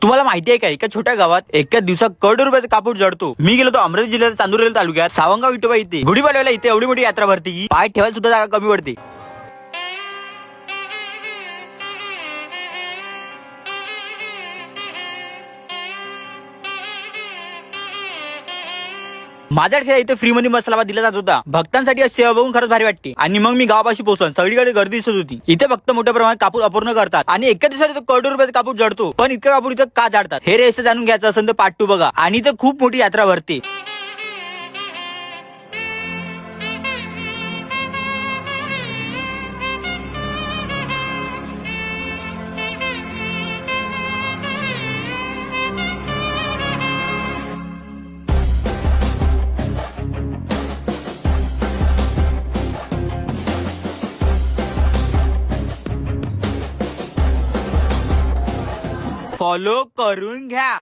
तुम्हाला माहिती आहे का एका छोट्या गावात एका दिवसात करोडो रुपयाचा कापूर जडतो. मी गेलो तो अमरावती जिल्ह्यात चांदूर तालुक्यात सावंगाव विठोबा इथे गुढीपाडव्याला इथे एवढी मोठी यात्रा भरते की पाय ठेवायला सुद्धा जागा कमी पडते. माझ्या इथे फ्री मध्ये मसाला भात दिला जात होता. भक्तांसाठी आज सेवा बघून खरंच भारी वाटते. आणि मग मी गावापाशी पोहोचलो. सगळीकडे गर्दी दिसत होती. इथे फक्त मोठ्या प्रमाणात कापूर अपूर्ण करतात आणि एका दिवसात इथं करोडो रुपयाचा कापूर जडतो. पण इतका कापूर इथं का जाडतात हे रहस्य जाणून घ्यायचं असेल तर पार्ट 2 बघा. आणि इथं खूप मोठी यात्रा भरते. फॉलो करून घ्या.